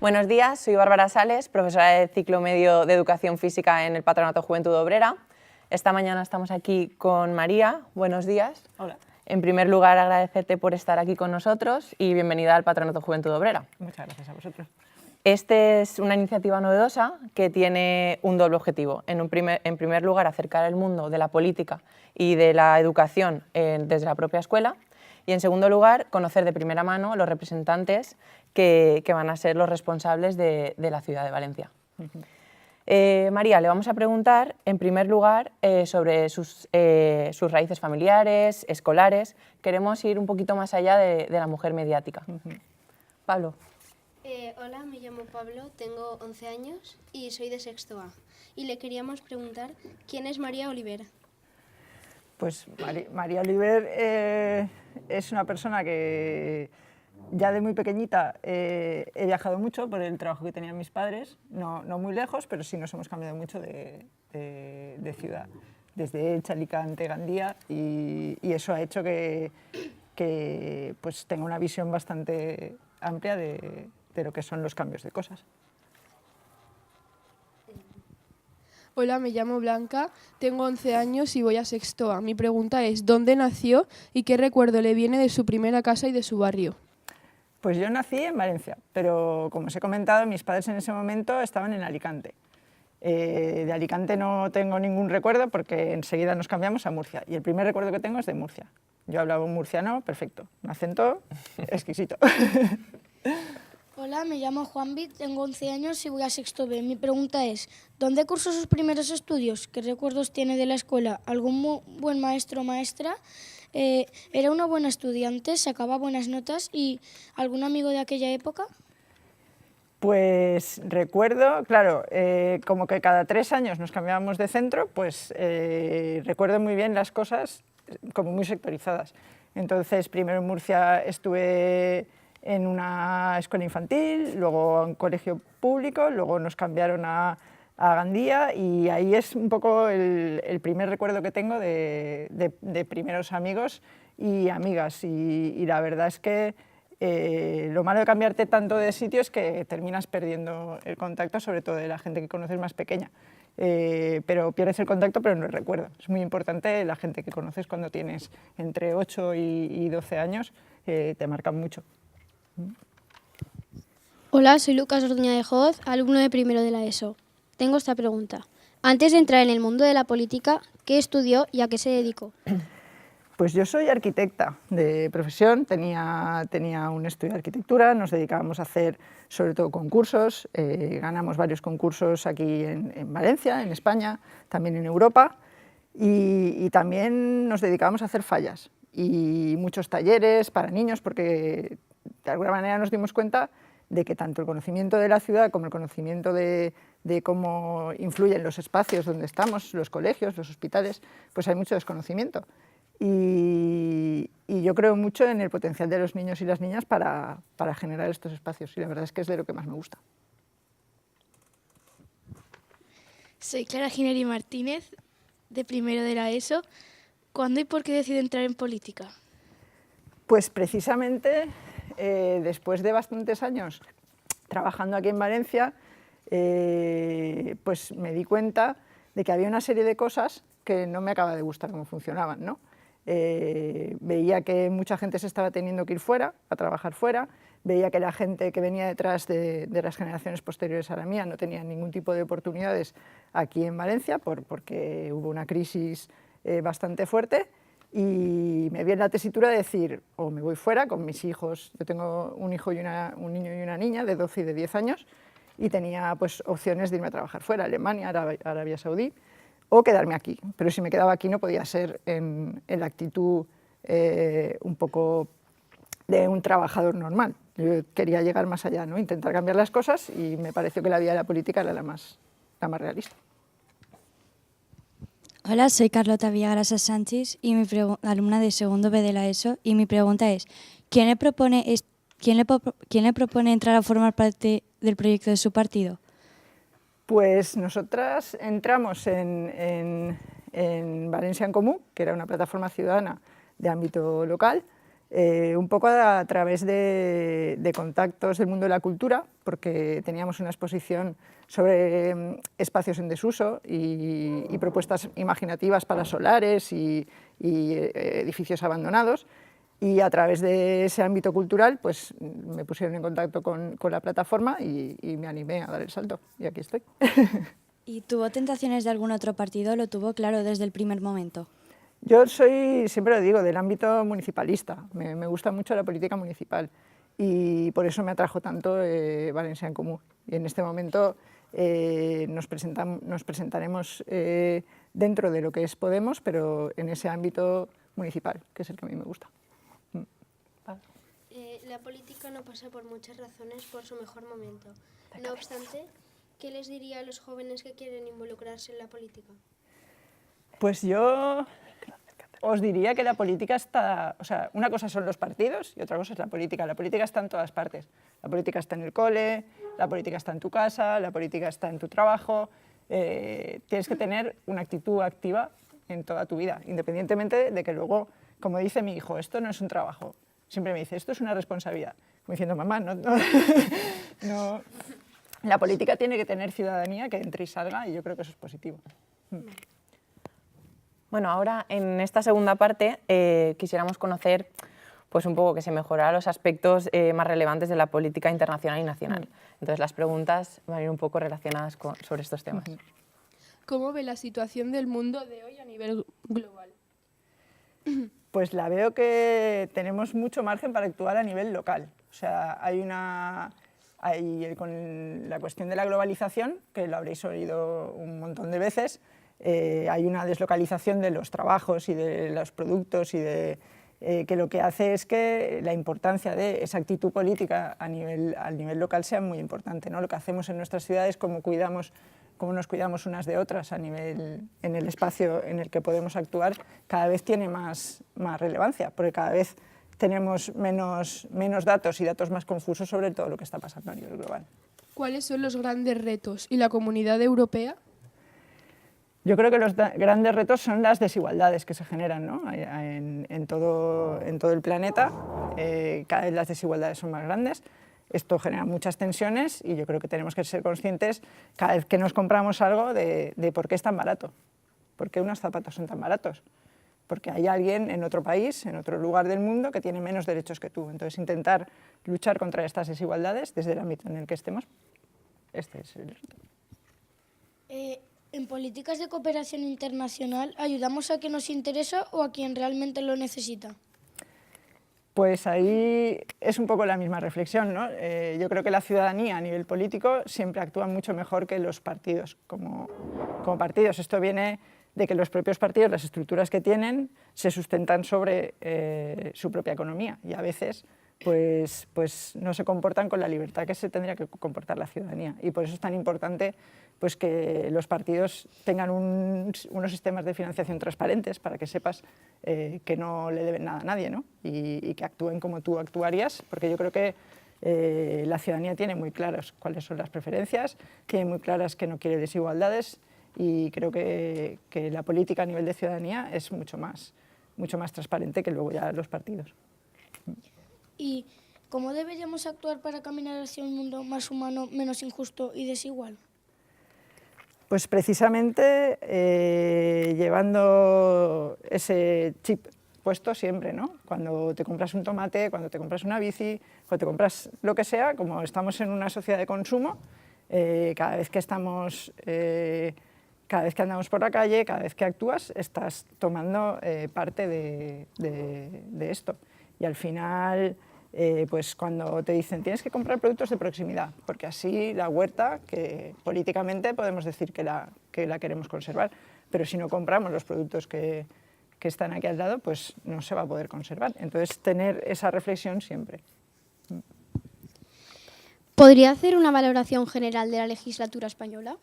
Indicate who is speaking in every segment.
Speaker 1: Buenos días, soy Bárbara Sales, profesora de ciclo medio de Educación Física en el Patronato Juventud Obrera. Esta mañana estamos aquí con María. Buenos días.
Speaker 2: Hola.
Speaker 1: En primer lugar, agradecerte por estar aquí con nosotros y bienvenida al Patronato Juventud Obrera.
Speaker 2: Muchas gracias a vosotros.
Speaker 1: Esta es una iniciativa novedosa que tiene un doble objetivo. En primer lugar, acercar el mundo de la política y de la educación desde la propia escuela. Y en segundo lugar, conocer de primera mano los representantes que van a ser los responsables de la ciudad de Valencia. María, le vamos a preguntar, en primer lugar, sobre sus raíces familiares, escolares. Queremos ir un poquito más allá de la mujer mediática. Pablo.
Speaker 3: Hola, me llamo Pablo, tengo 11 años y soy de sexto A. Y le queríamos preguntar, ¿quién es María Oliver?
Speaker 2: Pues María Oliver es una persona que ya de muy pequeñita he viajado mucho por el trabajo que tenían mis padres, no muy lejos, pero sí nos hemos cambiado mucho de ciudad, desde Elche, Alicante, Gandía, y eso ha hecho que pues tenga una visión bastante amplia de lo que son los cambios de cosas.
Speaker 4: Hola, me llamo Blanca, tengo 11 años y voy a sexto A. Mi pregunta es, ¿dónde nació y qué recuerdo le viene de su primera casa y de su barrio?
Speaker 2: Pues yo nací en Valencia, pero como os he comentado, mis padres en ese momento estaban en Alicante. De Alicante no tengo ningún recuerdo porque enseguida nos cambiamos a Murcia y el primer recuerdo que tengo es de Murcia. Yo hablaba un murciano perfecto, un acento exquisito.
Speaker 5: Hola, me llamo Juanvi, tengo 11 años y voy a sexto B. Mi pregunta es, ¿dónde cursó sus primeros estudios? ¿Qué recuerdos tiene de la escuela? ¿Algún buen maestro o maestra? ¿Era una buena estudiante? ¿Sacaba buenas notas? ¿Y algún amigo de aquella época?
Speaker 2: Pues recuerdo, claro, como que cada 3 años nos cambiábamos de centro, pues recuerdo muy bien las cosas como muy sectorizadas. Entonces, primero en Murcia estuve en una escuela infantil, luego en un colegio público, luego nos cambiaron a Gandía y ahí es un poco el primer recuerdo que tengo de primeros amigos y amigas. Y la verdad es que lo malo de cambiarte tanto de sitio es que terminas perdiendo el contacto, sobre todo de la gente que conoces más pequeña. Pero pierdes el contacto, pero no el recuerdo. Es muy importante la gente que conoces cuando tienes entre 8 y 12 años, te marcan mucho.
Speaker 6: Hola, soy Lucas Orduña de Joz, alumno de primero de la ESO. Tengo esta pregunta. Antes de entrar en el mundo de la política, ¿qué estudió y a qué se dedicó?
Speaker 2: Pues yo soy arquitecta de profesión, tenía un estudio de arquitectura, nos dedicábamos a hacer sobre todo concursos, ganamos varios concursos aquí en Valencia, en España, también en Europa, y también nos dedicábamos a hacer fallas y muchos talleres para niños, porque de alguna manera nos dimos cuenta de que tanto el conocimiento de la ciudad como el conocimiento de cómo influyen los espacios donde estamos, los colegios, los hospitales, pues hay mucho desconocimiento. Y yo creo mucho en el potencial de los niños y las niñas para generar estos espacios, y la verdad es que es de lo que más me gusta.
Speaker 7: Soy Clara Gineri Martínez, de primero de la ESO. ¿Cuándo y por qué decidí entrar en política?
Speaker 2: Pues precisamente después de bastantes años trabajando aquí en Valencia, pues me di cuenta de que había una serie de cosas que no me acaba de gustar cómo funcionaban, ¿no? Veía que mucha gente se estaba teniendo que ir fuera, a trabajar fuera, veía que la gente que venía detrás de las generaciones posteriores a la mía no tenía ningún tipo de oportunidades aquí en Valencia porque hubo una crisis bastante fuerte, y me vi en la tesitura de decir, o me voy fuera con mis hijos. Yo tengo un hijo y un niño y una niña de 12 y de 10 años y tenía pues opciones de irme a trabajar fuera, Alemania, Arabia Saudí, o quedarme aquí. Pero si me quedaba aquí no podía ser en la actitud un poco de un trabajador normal. Yo quería llegar más allá, ¿no? Intentar cambiar las cosas, y me pareció que la vía de la política era la más realista.
Speaker 8: Hola, soy Carlota Villagrasa Sánchez, y alumna de segundo B de la ESO, y mi pregunta es, ¿quién le propone entrar a formar parte del proyecto de su partido?
Speaker 2: Pues nosotras entramos en Valencia en Comú, que era una plataforma ciudadana de ámbito local, Un poco a través de contactos del mundo de la cultura, porque teníamos una exposición sobre espacios en desuso y propuestas imaginativas para solares y edificios abandonados. Y a través de ese ámbito cultural pues me pusieron en contacto con la plataforma y me animé a dar el salto. Y aquí estoy.
Speaker 8: ¿Y tuvo tentaciones de algún otro partido? ¿Lo tuvo claro desde el primer momento?
Speaker 2: Yo soy, siempre lo digo, del ámbito municipalista. Me gusta mucho la política municipal y por eso me atrajo tanto Valencia en Comú. Y en este momento nos presentaremos dentro de lo que es Podemos, pero en ese ámbito municipal, que es el que a mí me gusta.
Speaker 3: La política no pasa por muchas razones por su mejor momento. No obstante, ¿qué les diría a los jóvenes que quieren involucrarse en la política?
Speaker 2: Pues yo os diría que la política está... O sea, una cosa son los partidos y otra cosa es la política. La política está en todas partes. La política está en el cole, la política está en tu casa, la política está en tu trabajo. Tienes que tener una actitud activa en toda tu vida, independientemente de que luego, como dice mi hijo, esto no es un trabajo. Siempre me dice, esto es una responsabilidad. Como diciendo, mamá, no. La política tiene que tener ciudadanía que entre y salga y yo creo que eso es positivo.
Speaker 1: Bueno, ahora en esta segunda parte quisiéramos conocer pues un poco que se mejoraran los aspectos más relevantes de la política internacional y nacional. Entonces las preguntas van a ir un poco relacionadas sobre estos temas.
Speaker 4: ¿Cómo ve la situación del mundo de hoy a nivel global?
Speaker 2: Pues la veo que tenemos mucho margen para actuar a nivel local. O sea, con la cuestión de la globalización, que lo habréis oído un montón de veces, hay una deslocalización de los trabajos y de los productos y que lo que hace es que la importancia de esa actitud política a nivel local sea muy importante, ¿no? Lo que hacemos en nuestras ciudades, cómo nos cuidamos unas de otras en el espacio en el que podemos actuar, cada vez tiene más relevancia, porque cada vez tenemos menos datos y datos más confusos sobre todo lo que está pasando a nivel global.
Speaker 4: ¿Cuáles son los grandes retos? ¿Y la Comunidad Europea?
Speaker 2: Yo creo que los grandes retos son las desigualdades que se generan, ¿no? en todo el planeta. Cada vez las desigualdades son más grandes. Esto genera muchas tensiones y yo creo que tenemos que ser conscientes cada vez que nos compramos algo de por qué es tan barato, por qué unos zapatos son tan baratos, porque hay alguien en otro país, en otro lugar del mundo que tiene menos derechos que tú. Entonces intentar luchar contra estas desigualdades desde el ámbito en el que estemos, este es el reto.
Speaker 5: En políticas de cooperación internacional, ¿ayudamos a quien nos interesa o a quien realmente lo necesita?
Speaker 2: Pues ahí es un poco la misma reflexión, ¿no? Yo creo que la ciudadanía a nivel político siempre actúa mucho mejor que los partidos como partidos. Esto viene de que los propios partidos, las estructuras que tienen, se sustentan sobre su propia economía y a veces pues no se comportan con la libertad que se tendría que comportar la ciudadanía. Y por eso es tan importante pues, que los partidos tengan unos sistemas de financiación transparentes para que sepas que no le deben nada a nadie, ¿no? y que actúen como tú actuarías, porque yo creo que la ciudadanía tiene muy claras cuáles son las preferencias, tiene muy claras que no quiere desigualdades y creo que la política a nivel de ciudadanía es mucho más transparente que luego ya los partidos.
Speaker 5: ¿Y cómo deberíamos actuar para caminar hacia un mundo más humano, menos injusto y desigual?
Speaker 2: Pues precisamente llevando ese chip puesto siempre, ¿no? Cuando te compras un tomate, cuando te compras una bici, cuando te compras lo que sea, como estamos en una sociedad de consumo, cada vez que andamos por la calle, cada vez que actúas, estás tomando parte de esto. Y al final, pues cuando te dicen tienes que comprar productos de proximidad, porque así la huerta, que políticamente podemos decir que la queremos conservar, pero si no compramos los productos que están aquí al lado, pues no se va a poder conservar. Entonces, tener esa reflexión siempre.
Speaker 6: ¿Podría hacer una valoración general de la legislatura española?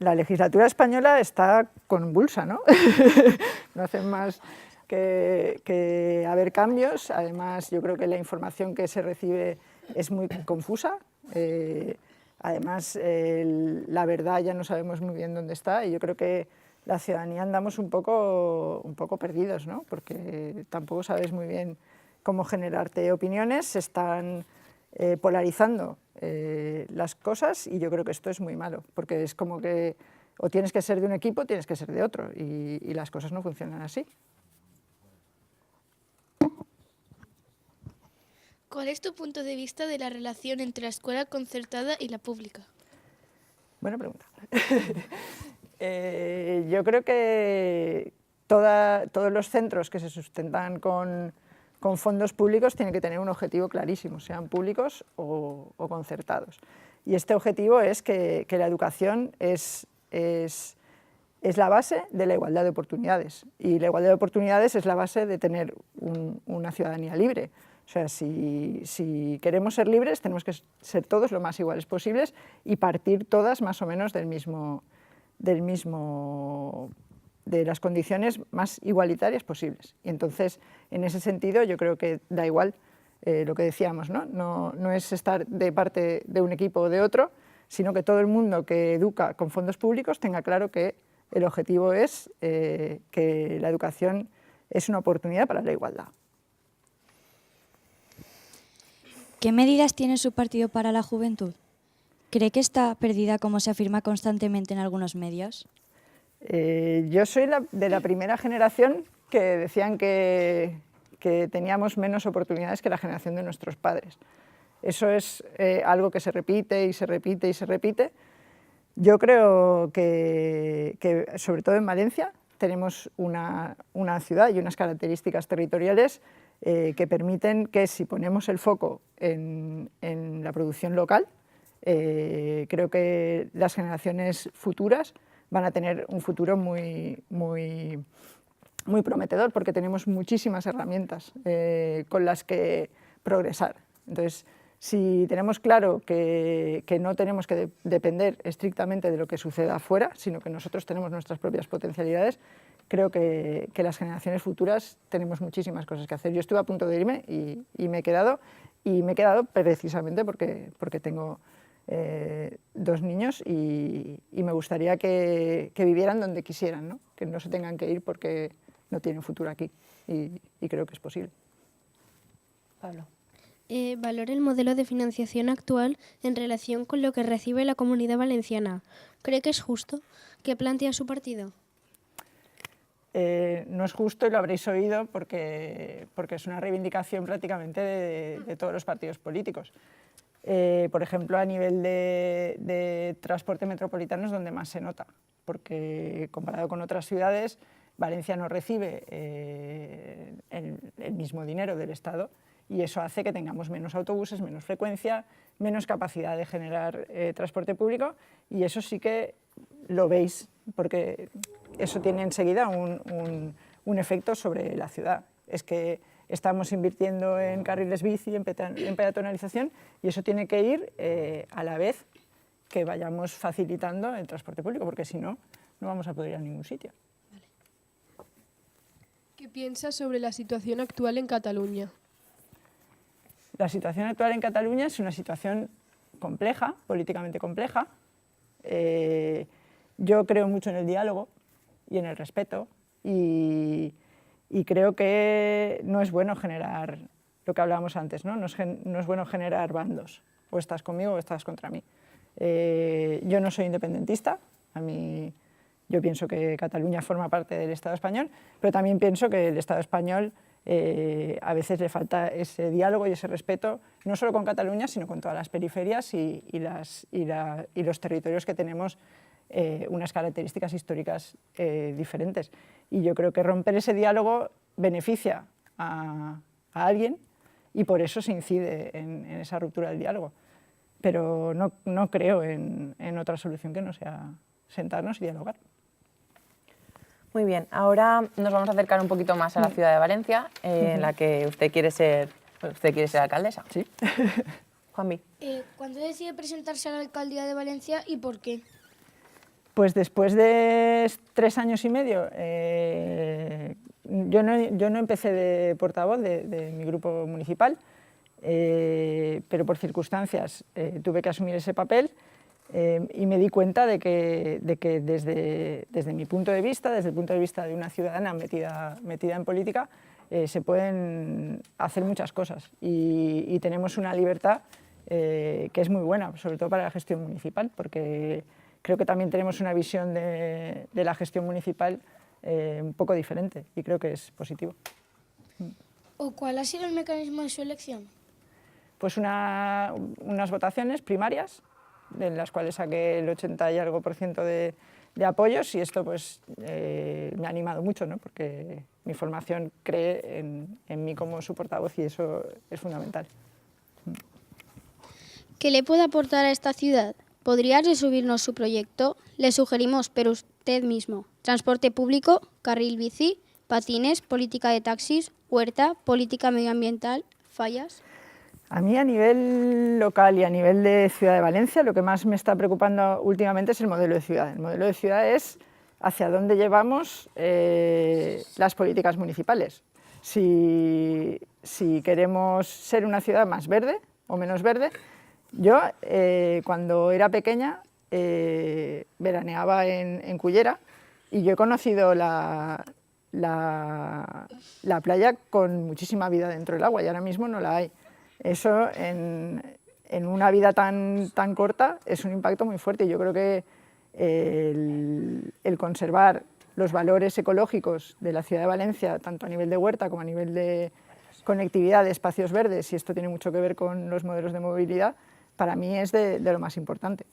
Speaker 2: La legislatura española está convulsa, ¿no? No hacen más que haber cambios. Además, yo creo que la información que se recibe es muy confusa. Además, la verdad ya no sabemos muy bien dónde está y yo creo que la ciudadanía andamos un poco perdidos, ¿no? Porque tampoco sabes muy bien cómo generarte opiniones, se están polarizando las cosas y yo creo que esto es muy malo, porque es como que o tienes que ser de un equipo o tienes que ser de otro y las cosas no funcionan así.
Speaker 7: ¿Cuál es tu punto de vista de la relación entre la escuela concertada y la pública?
Speaker 2: Buena pregunta. Yo creo que todos los centros que se sustentan con fondos públicos tienen que tener un objetivo clarísimo, sean públicos o concertados. Y este objetivo es que la educación es la base de la igualdad de oportunidades. Y la igualdad de oportunidades es la base de tener una ciudadanía libre. O sea, si queremos ser libres, tenemos que ser todos lo más iguales posibles y partir todas más o menos de las condiciones más igualitarias posibles. Y entonces, en ese sentido, yo creo que da igual lo que decíamos, ¿no? No es estar de parte de un equipo o de otro, sino que todo el mundo que educa con fondos públicos tenga claro que el objetivo es que la educación es una oportunidad para la igualdad.
Speaker 8: ¿Qué medidas tiene su partido para la juventud? ¿Cree que está perdida como se afirma constantemente en algunos medios?
Speaker 2: Yo soy de la primera generación que decían que teníamos menos oportunidades que la generación de nuestros padres. Eso es algo que se repite y se repite y se repite. Yo creo que sobre todo en Valencia, tenemos una ciudad y unas características territoriales que permiten que si ponemos el foco en la producción local, creo que las generaciones futuras van a tener un futuro muy prometedor, porque tenemos muchísimas herramientas con las que progresar. Entonces, si tenemos claro que no tenemos que depender estrictamente de lo que suceda afuera, sino que nosotros tenemos nuestras propias potencialidades, creo que las generaciones futuras tenemos muchísimas cosas que hacer. Yo estuve a punto de irme y me he quedado precisamente porque tengo 2 niños y me gustaría que vivieran donde quisieran, ¿no? Que no se tengan que ir porque no tienen futuro aquí y creo que es posible.
Speaker 1: Pablo.
Speaker 3: Valora el modelo de financiación actual en relación con lo que recibe la Comunidad Valenciana. ¿Cree que es justo? ¿Qué plantea su partido?
Speaker 2: No es justo y lo habréis oído porque es una reivindicación prácticamente de todos los partidos políticos. Por ejemplo, a nivel de transporte metropolitano es donde más se nota, porque comparado con otras ciudades, Valencia no recibe el mismo dinero del Estado y eso hace que tengamos menos autobuses, menos frecuencia, menos capacidad de generar transporte público y eso sí que lo veis, porque eso tiene enseguida un efecto sobre la ciudad. Es que estamos invirtiendo en carriles bici, en peatonalización y eso tiene que ir a la vez que vayamos facilitando el transporte público, porque si no, no vamos a poder ir a ningún sitio.
Speaker 4: ¿Qué piensas sobre la situación actual en Cataluña?
Speaker 2: La situación actual en Cataluña es una situación compleja, políticamente compleja. Yo creo mucho en el diálogo y en el respeto y creo que no es bueno generar lo que hablábamos antes, ¿no? No es bueno generar bandos, o estás conmigo o estás contra mí. Yo no soy independentista, yo pienso que Cataluña forma parte del Estado español, pero también pienso que el Estado español a veces le falta ese diálogo y ese respeto, no solo con Cataluña, sino con todas las periferias y los territorios que tenemos unas características históricas diferentes. Y yo creo que romper ese diálogo beneficia a alguien y por eso se incide en esa ruptura del diálogo. Pero no creo en otra solución que no sea sentarnos y dialogar.
Speaker 1: Muy bien, ahora nos vamos a acercar un poquito más a la ciudad de Valencia, en la que usted quiere ser alcaldesa.
Speaker 2: Sí.
Speaker 1: Juanvi.
Speaker 5: ¿Cuándo decide presentarse a la alcaldía de Valencia y por qué?
Speaker 2: Pues después de 3 años y medio, yo no empecé de portavoz de mi grupo municipal, pero por circunstancias tuve que asumir ese papel Y me di cuenta de que desde mi punto de vista, desde el punto de vista de una ciudadana metida en política, se pueden hacer muchas cosas y tenemos una libertad que es muy buena, sobre todo para la gestión municipal, porque creo que también tenemos una visión de la gestión municipal un poco diferente y creo que es positivo.
Speaker 5: ¿O cuál ha sido el mecanismo de su elección?
Speaker 2: Pues unas votaciones primarias, en las cuales saqué el 80 y algo % de apoyos, y esto pues, me ha animado mucho, ¿no? Porque mi formación cree en mí como su portavoz y eso es fundamental.
Speaker 6: ¿Qué le puede aportar a esta ciudad? ¿Podría resubirnos su proyecto? Le sugerimos, pero usted mismo, transporte público, carril bici, patines, política de taxis, huerta, política medioambiental, fallas.
Speaker 2: A mí a nivel local y a nivel de Ciudad de Valencia lo que más me está preocupando últimamente es el modelo de ciudad. El modelo de ciudad es hacia dónde llevamos las políticas municipales. Si queremos ser una ciudad más verde o menos verde. Yo cuando era pequeña veraneaba en Cullera y yo he conocido la playa con muchísima vida dentro del agua y ahora mismo no la hay. Eso en una vida tan corta es un impacto muy fuerte y yo creo que el conservar los valores ecológicos de la ciudad de Valencia, tanto a nivel de huerta como a nivel de conectividad, de espacios verdes, y esto tiene mucho que ver con los modelos de movilidad, para mí es de lo más importante.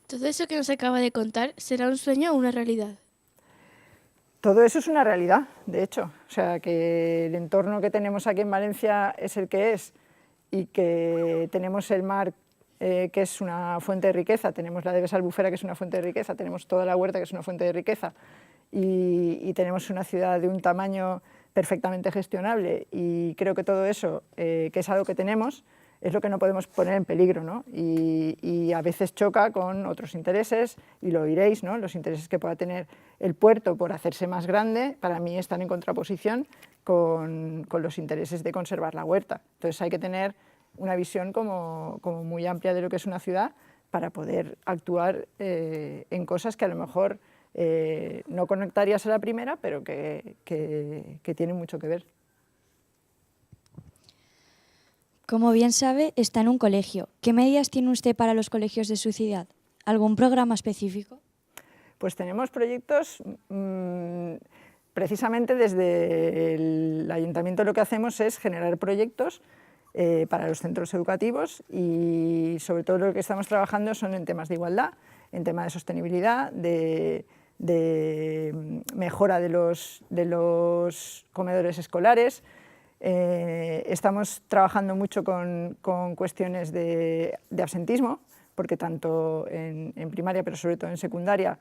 Speaker 7: ¿Todo eso que nos acaba de contar será un sueño o una realidad?
Speaker 2: Todo eso es una realidad, de hecho. O sea, que el entorno que tenemos aquí en Valencia es el que es y que tenemos el mar, que es una fuente de riqueza, tenemos la de Besalbufera, que es una fuente de riqueza, tenemos toda la huerta, que es una fuente de riqueza, y tenemos una ciudad de un tamaño perfectamente gestionable, y creo que todo eso, que es algo que tenemos, es lo que no podemos poner en peligro, ¿no? Y a veces choca con otros intereses, y lo oiréis, ¿no? Los intereses que pueda tener el puerto por hacerse más grande, para mí están en contraposición con los intereses de conservar la huerta. Entonces hay que tener una visión como muy amplia de lo que es una ciudad para poder actuar en cosas que a lo mejor no conectarías a la primera, pero que tienen mucho que ver.
Speaker 8: Como bien sabe, está en un colegio. ¿Qué medidas tiene usted para los colegios de su ciudad? ¿Algún programa específico?
Speaker 2: Pues tenemos proyectos, precisamente desde el ayuntamiento lo que hacemos es generar proyectos para los centros educativos y sobre todo lo que estamos trabajando son en temas de igualdad, en temas de sostenibilidad, de mejora de los comedores escolares. Estamos trabajando mucho con cuestiones de absentismo, porque tanto en primaria, pero sobre todo en secundaria,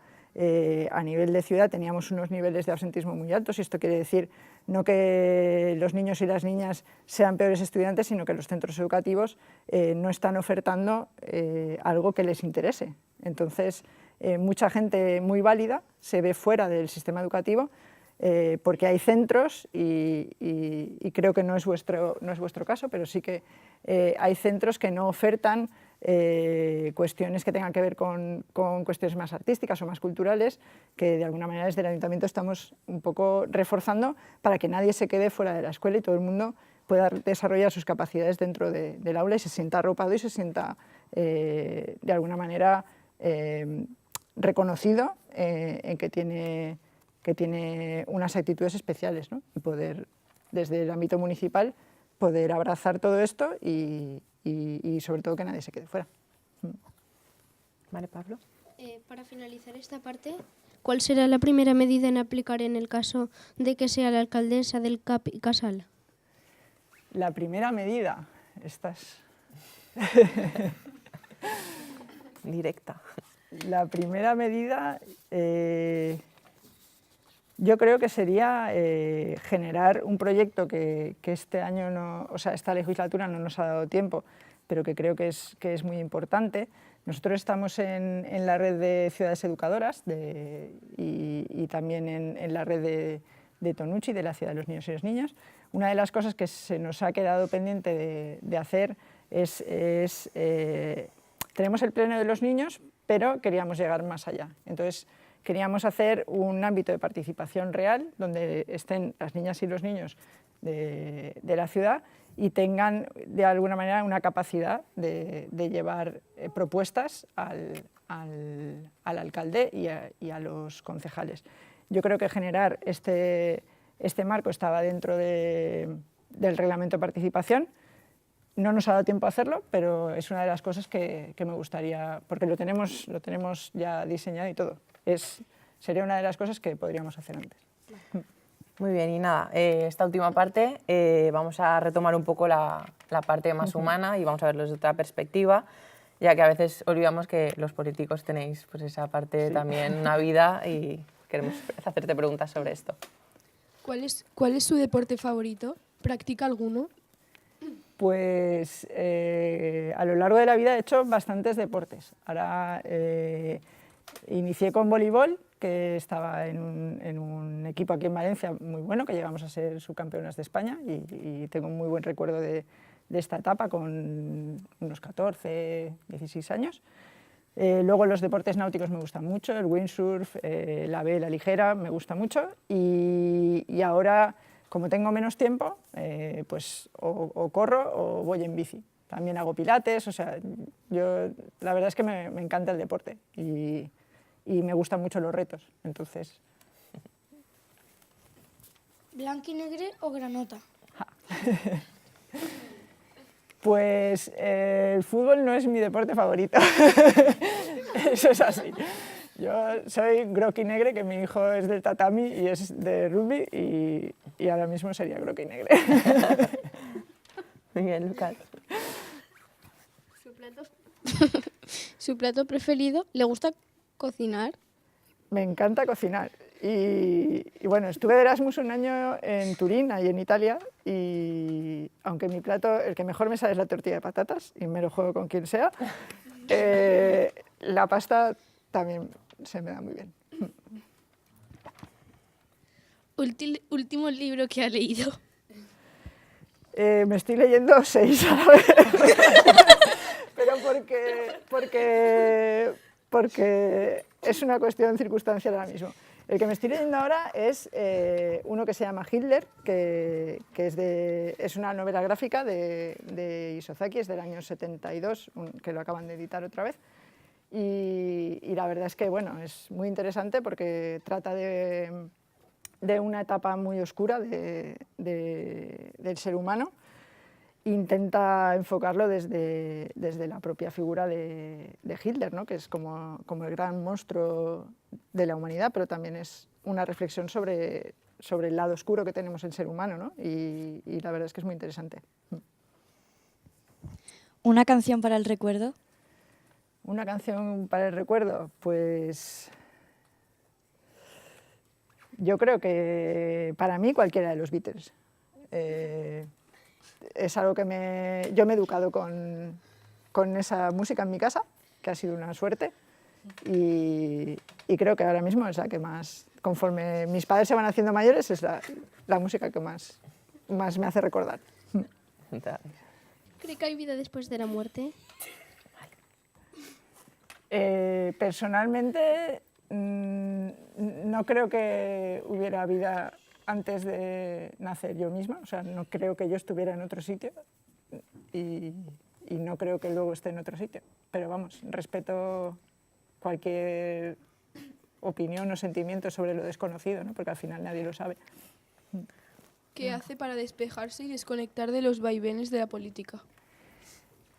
Speaker 2: a nivel de ciudad teníamos unos niveles de absentismo muy altos, y esto quiere decir no que los niños y las niñas sean peores estudiantes, sino que los centros educativos no están ofertando algo que les interese. Entonces, mucha gente muy válida se ve fuera del sistema educativo porque hay centros, y creo que no es vuestro caso, pero sí que hay centros que no ofertan cuestiones que tengan que ver con cuestiones más artísticas o más culturales, que de alguna manera desde el ayuntamiento estamos un poco reforzando para que nadie se quede fuera de la escuela y todo el mundo pueda desarrollar sus capacidades dentro del aula y se sienta arropado y se sienta de alguna manera reconocido en que tiene unas actitudes especiales, ¿no? Y poder, desde el ámbito municipal, poder abrazar todo esto y sobre todo que nadie se quede fuera.
Speaker 1: Vale, Pablo.
Speaker 3: Para finalizar esta parte, ¿cuál será la primera medida en aplicar en el caso de que sea la alcaldesa del CAP y Casal?
Speaker 2: La primera medida, estás...
Speaker 1: Directa.
Speaker 2: La primera medida, yo creo que sería generar un proyecto que este año, esta legislatura no nos ha dado tiempo, pero que creo que es muy importante. Nosotros estamos en la red de ciudades educadoras y también en la red de Tonuchi, de la ciudad de los niños y las niñas. Una de las cosas que se nos ha quedado pendiente de hacer tenemos el pleno de los niños, pero queríamos llegar más allá. Entonces, queríamos hacer un ámbito de participación real donde estén las niñas y los niños de la ciudad y tengan de alguna manera una capacidad de llevar propuestas al alcalde y a los concejales. Yo creo que generar este marco estaba dentro del reglamento de participación. No nos ha dado tiempo a hacerlo, pero es una de las cosas que me gustaría, porque lo tenemos ya diseñado y todo. Sería una de las cosas que podríamos hacer antes.
Speaker 1: Muy bien, y nada, esta última parte vamos a retomar un poco la parte más humana y vamos a verlo desde otra perspectiva, ya que a veces olvidamos que los políticos tenéis pues, esa parte también, una vida, y queremos hacerte preguntas sobre esto.
Speaker 4: ¿Cuál es su deporte favorito? ¿Practica alguno?
Speaker 2: Pues a lo largo de la vida he hecho bastantes deportes. Ahora inicié con voleibol, que estaba en un equipo aquí en Valencia muy bueno, que llegamos a ser subcampeonas de España y tengo un muy buen recuerdo de esta etapa con unos 14, 16 años. Luego los deportes náuticos me gustan mucho, el windsurf, la vela ligera me gusta mucho y ahora, como tengo menos tiempo, pues o corro o voy en bici. También hago pilates, o sea, la verdad es que me encanta el deporte y me gustan mucho los retos, entonces...
Speaker 5: ¿Blanc y negre o granota?
Speaker 2: Pues el fútbol no es mi deporte favorito, eso es así. Yo soy groc y negre, que mi hijo es del tatami y es de rugby y ahora mismo sería groc y negre.
Speaker 1: Muy bien, Lucas.
Speaker 6: ¿Su plato preferido? ¿Le gusta cocinar?
Speaker 2: Me encanta cocinar y bueno, estuve de Erasmus un año en Turín, ahí en Italia, y aunque mi plato, el que mejor me sale es la tortilla de patatas y me lo juego con quien sea, la pasta también se me da muy bien.
Speaker 7: Último libro que ha leído.
Speaker 2: Me estoy leyendo 6 a la vez, pero porque es una cuestión circunstancial ahora mismo. El que me estoy leyendo ahora es uno que se llama Hitler, que es una novela gráfica de Isozaki, es del año 72, que lo acaban de editar otra vez. Y la verdad es que bueno, es muy interesante porque trata de una etapa muy oscura del ser humano. Intenta enfocarlo desde la propia figura de Hitler, ¿no? Que es como el gran monstruo de la humanidad, pero también es una reflexión sobre el lado oscuro que tenemos el ser humano, ¿no? Y la verdad es que es muy interesante.
Speaker 8: ¿Una canción para el recuerdo?
Speaker 2: Una canción para el recuerdo, pues yo creo que para mí cualquiera de los Beatles. Es algo que yo me he educado con esa música en mi casa, que ha sido una suerte, y creo que ahora mismo es la que más, conforme mis padres se van haciendo mayores, es la música que más me hace recordar.
Speaker 3: ¿Cree que hay vida después de la muerte?
Speaker 2: Personalmente, no creo que hubiera vida antes de nacer yo misma, o sea, no creo que yo estuviera en otro sitio y no creo que luego esté en otro sitio, pero vamos, respeto cualquier opinión o sentimiento sobre lo desconocido, ¿no? Porque al final nadie lo sabe.
Speaker 4: ¿Qué hace para despejarse y desconectar de los vaivenes de la política?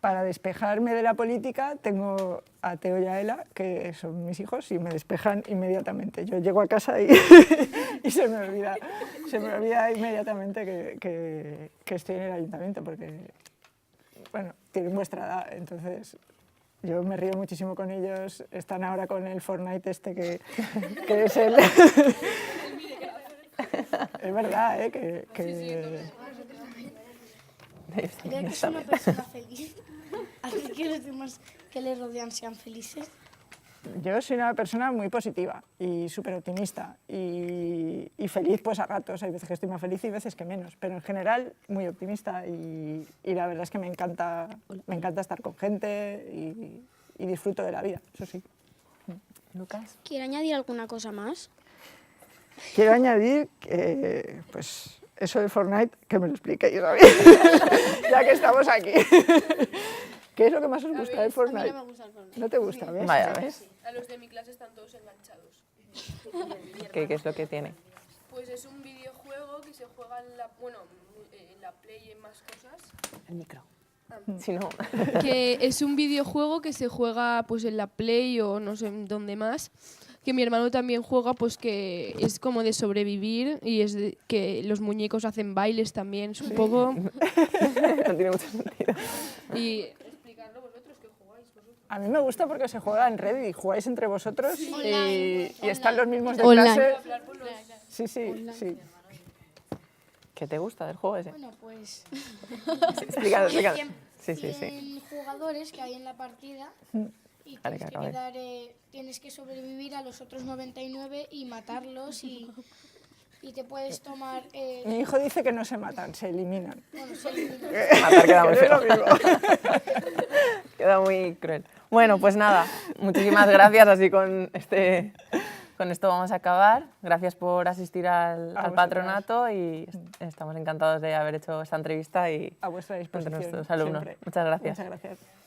Speaker 2: Para despejarme de la política tengo a Teo y a Ela, que son mis hijos, y me despejan inmediatamente. Yo llego a casa y se me olvida inmediatamente que estoy en el ayuntamiento, porque bueno, tienen vuestra edad, entonces yo me río muchísimo con ellos. Están ahora con el Fortnite este que es el... Es verdad, ¿eh?
Speaker 5: Creo que es una persona feliz. ¿Hace que los demás que le rodean sean felices?
Speaker 2: Yo soy una persona muy positiva y súper optimista y feliz pues a ratos. Hay veces que estoy más feliz y veces que menos, pero en general muy optimista y la verdad es que me encanta estar con gente y disfruto de la vida, eso sí.
Speaker 1: Lucas.
Speaker 6: ¿Quiere añadir alguna cosa más?
Speaker 2: Quiero añadir que pues eso de Fortnite, que me lo expliquéis, ¿sabes? Ya que estamos aquí. ¿Qué es lo que más os gusta de Fortnite?
Speaker 6: me gusta el Fortnite.
Speaker 2: ¿No te gusta? ¿Ves?
Speaker 1: Vaya, ¿ves?
Speaker 4: A los de mi clase están todos enganchados.
Speaker 1: ¿Qué es lo que tiene?
Speaker 4: Pues es un videojuego que se juega en la, bueno, en la Play y en más cosas.
Speaker 1: El micro. Si no...
Speaker 4: Que es un videojuego que se juega pues en la Play o no sé dónde más. Que mi hermano también juega, pues que es como de sobrevivir y es que los muñecos hacen bailes también, es un poco...
Speaker 1: no tiene mucho sentido.
Speaker 4: Y explicarlo vosotros, que jugáis vosotros.
Speaker 2: A mí me gusta porque se juega en red y jugáis entre vosotros y están los mismos de
Speaker 5: Online.
Speaker 2: clase. Sí, sí, sí.
Speaker 1: ¿Qué te gusta del juego ese?
Speaker 5: Bueno, pues
Speaker 1: Explícalo. Sí,
Speaker 5: 100 jugadores que hay en la partida y
Speaker 1: Vale,
Speaker 5: tienes que
Speaker 1: acabe.
Speaker 5: quedar, tienes que sobrevivir a los otros 99 y matarlos y te puedes tomar...
Speaker 2: Mi hijo dice que no se matan, se eliminan.
Speaker 5: bueno, se eliminan.
Speaker 1: Matar queda muy
Speaker 2: Que no
Speaker 1: feo.
Speaker 2: es lo mismo.
Speaker 1: Queda muy cruel. Bueno, pues nada, muchísimas gracias. Así con esto vamos a acabar. Gracias por asistir al
Speaker 2: vosotras.
Speaker 1: patronato y estamos encantados de haber hecho esta entrevista y
Speaker 2: A vuestra
Speaker 1: entre
Speaker 2: disposición.
Speaker 1: nuestros alumnos.
Speaker 2: siempre.
Speaker 1: Muchas gracias.
Speaker 2: Muchas gracias.